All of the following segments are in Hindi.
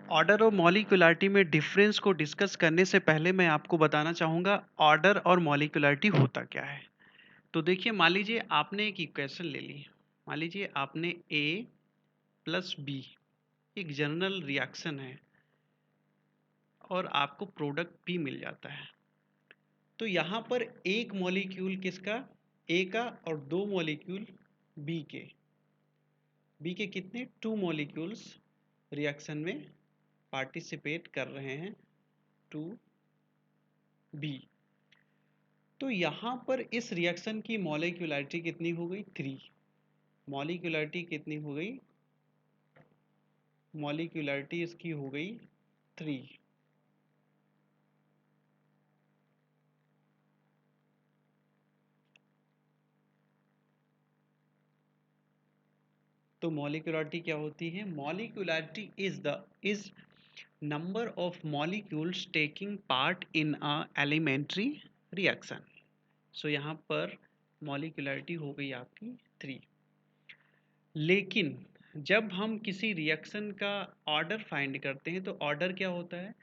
ऑर्डर और मॉलिक्यूलरिटी में डिफरेंस को डिस्कस करने से पहले मैं आपको बताना चाहूँगा ऑर्डर और मॉलिक्यूलरिटी होता क्या है। तो देखिए, मान लीजिए आपने एक इक्वेशन ले ली। मान लीजिए आपने A प्लस बी एक जनरल रिएक्शन है और आपको प्रोडक्ट P मिल जाता है। तो यहाँ पर एक मॉलिक्यूल किसका, A का, और दो मॉलिक्यूल B के। B के कितने, 2 मॉलिक्यूल्स रिएक्शन में पार्टिसिपेट कर रहे हैं, 2B। तो यहाँ पर इस रिएक्शन की मॉलिक्यूलरिटी कितनी हो गई, 3। मॉलिक्यूलरिटी कितनी हो गई, मॉलिक्यूलरिटी इसकी हो गई 3। तो मॉलिक्यूलरिटी क्या होती है, molecularity is number of molecules taking part in a elementary reaction. So यहाँ पर मॉलिक्यूलरिटी हो गई आपकी 3। लेकिन जब हम किसी रिएक्शन का ऑर्डर फाइंड करते हैं तो ऑर्डर क्या होता है,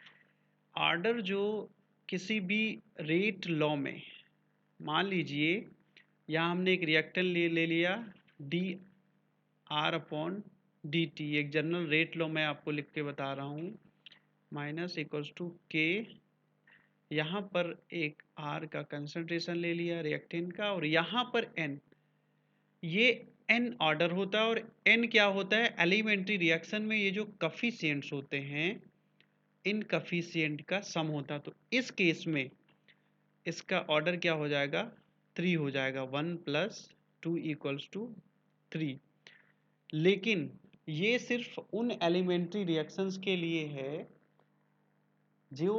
ऑर्डर जो किसी भी रेट लॉ में, मान लीजिए यहाँ हमने एक रिएक्टर ले लिया D R upon D T, एक जनरल रेट लॉ मैं आपको लिख के बता रहा हूँ, माइनस इक्वल्स टू के। यहाँ पर एक आर का कंसंट्रेशन ले लिया रिएक्टेंट का, और यहाँ पर एन, ये एन ऑर्डर होता है। और एन क्या होता है, एलिमेंट्री रिएक्शन में ये जो कफिशिएंट्स होते हैं, इन कफिशिएंट का सम होता है। तो इस केस में इसका ऑर्डर क्या हो जाएगा, 3 हो जाएगा, 1 प्लस 2 इक्वल्स टू 3। लेकिन ये सिर्फ उन एलिमेंट्री रिएक्शंस के लिए है जो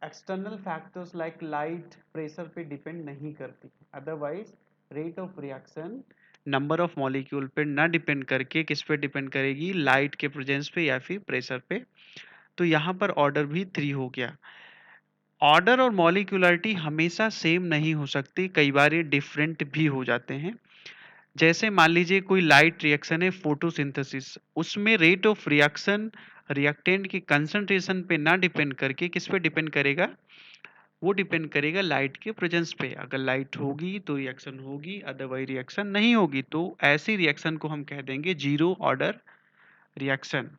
external factors like light, pressure पे डिपेंड नहीं करती। Otherwise rate of reaction number of molecule पे ना डिपेंड करके किस पे डिपेंड करेगी, लाइट के प्रेजेंस पे या फिर प्रेशर पे। तो यहाँ पर ऑर्डर भी 3 हो गया। ऑर्डर और मॉलिक्यूलरिटी हमेशा सेम नहीं हो सकती, कई बार ये डिफरेंट भी हो जाते हैं। जैसे मान लीजिए कोई लाइट रिएक्शन है फोटोसिंथेसिस, उसमें रेट ऑफ रिएक्शन रिएक्टेंट की कंसंट्रेशन पे ना डिपेंड करके किस पे डिपेंड करेगा, वो डिपेंड करेगा लाइट के प्रेजेंस पे। अगर लाइट होगी तो रिएक्शन होगी, अदरवाइज रिएक्शन नहीं होगी। तो ऐसी रिएक्शन को हम कह देंगे जीरो ऑर्डर रिएक्शन,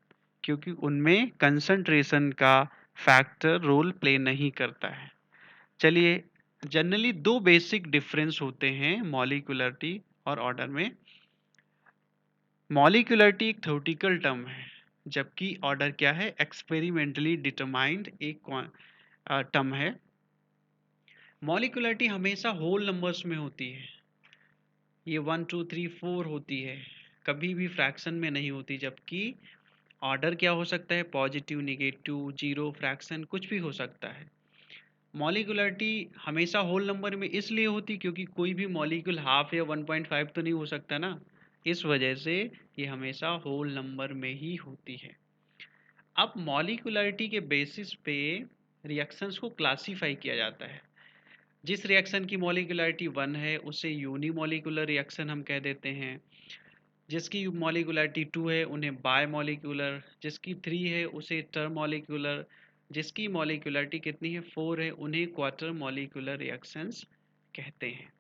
क्योंकि उनमें कंसंट्रेशन का फैक्टर रोल प्ले नहीं करता है। चलिए, जनरली दो बेसिक डिफरेंस होते हैं मॉलिक्यूलरिटी और ऑर्डर में। मॉलिक्यूलरिटी एक थ्योरेटिकल टर्म है, जबकि ऑर्डर क्या है, एक्सपेरिमेंटली डिटरमाइंड एक टर्म है। मॉलिक्यूलरिटी हमेशा होल नंबर्स में होती है, ये 1 2 3 4 होती है, कभी भी फ्रैक्शन में नहीं होती। जबकि ऑर्डर क्या हो सकता है, पॉजिटिव, नेगेटिव, जीरो, फ्रैक्शन, कुछ भी हो सकता है। मॉलिक्यूलरिटी हमेशा होल नंबर में इसलिए होती क्योंकि कोई भी मॉलिक्यूल हाफ या 1.5 तो नहीं हो सकता ना, इस वजह से ये हमेशा होल नंबर में ही होती है। अब मॉलिक्यूलरिटी के बेसिस पे रिएक्शंस को क्लासीफाई किया जाता है। जिस रिएक्शन की मॉलिक्यूलरिटी 1 है उसे यूनिमॉलिक्यूलर रिएक्शन हम कह देते हैं। जिसकी मॉलिक्यूलरिटी 2 है उन्हें बाय मॉलिक्यूलर, जिसकी 3 है उसे टर मॉलिक्यूलर, जिसकी मॉलिक्यूलरिटी कितनी है, 4 है, उन्हें क्वार्टर मॉलिक्यूलर रिएक्शंस कहते हैं।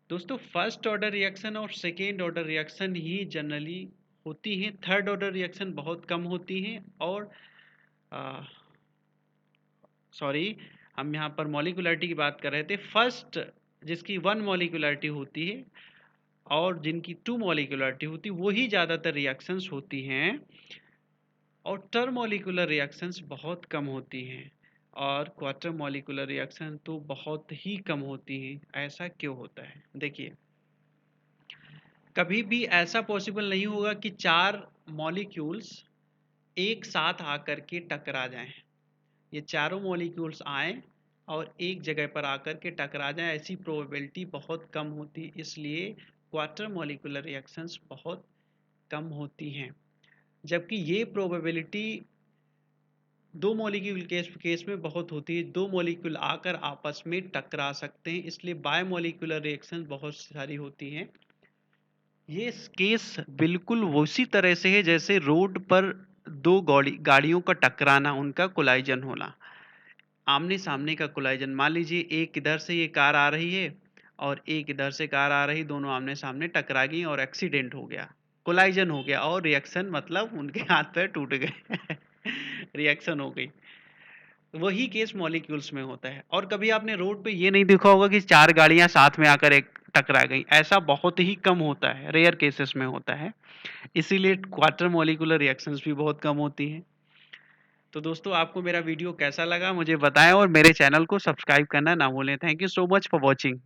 दोस्तों, फर्स्ट ऑर्डर रिएक्शन और सेकेंड ऑर्डर रिएक्शन ही जनरली होती हैं, थर्ड ऑर्डर रिएक्शन बहुत कम होती हैं। और सॉरी, हम यहाँ पर मॉलिक्यूलरिटी की बात कर रहे थे। फर्स्ट जिसकी 1 मॉलिक्यूलरिटी होती है और जिनकी 2 मॉलिक्यूलरिटी होती है, वही ज़्यादातर रिएक्शंस होती हैं, और टर मॉलिक्यूलर रिएक्शंस बहुत कम होती हैं, और क्वार्टर मॉलिक्यूलर रिएक्शन तो बहुत ही कम होती हैं। ऐसा क्यों होता है, देखिए, कभी भी ऐसा पॉसिबल नहीं होगा कि 4 मॉलिक्यूल्स एक साथ आकर के टकरा जाएं। ये चारों मॉलिक्यूल्स आएँ और एक जगह पर आकर के टकरा जाएं, ऐसी प्रोबेबिलिटी बहुत कम होती, इसलिए क्वार्टर मॉलिक्यूलर रिएक्शंस बहुत कम होती हैं। जबकि ये प्रोबेबिलिटी दो मॉलिक्यूल केस में बहुत होती है, दो मॉलिक्यूल आकर आपस में टकरा सकते हैं, इसलिए बाय मॉलिक्यूलर रिएक्शन बहुत सारी होती हैं। ये केस बिल्कुल उसी तरह से है जैसे रोड पर दो गाड़ियों का टकराना, उनका कोलाइजन होना, आमने सामने का कोलाइजन। मान लीजिए एक इधर से ये कार आ रही है और एक इधर से कार आ रही, दोनों आमने सामने टकरा गई और एक्सीडेंट हो गया, कोलाइजन हो गया, और रिएक्शन मतलब उनके हाथ पैर टूट गए रिएक्शन हो गई। वही केस मॉलिक्यूल्स में होता है। और कभी आपने रोड पे ये नहीं देखा होगा कि 4 गाड़ियाँ साथ में आकर एक टकरा गई, ऐसा बहुत ही कम होता है, रेयर केसेस में होता है। इसीलिए क्वार्टर मॉलिक्यूलर रिएक्शंस भी बहुत कम होती हैं। तो दोस्तों, आपको मेरा वीडियो कैसा लगा मुझे बताएं और मेरे चैनल को सब्सक्राइब करना ना भूलें। Thank you so much for watching.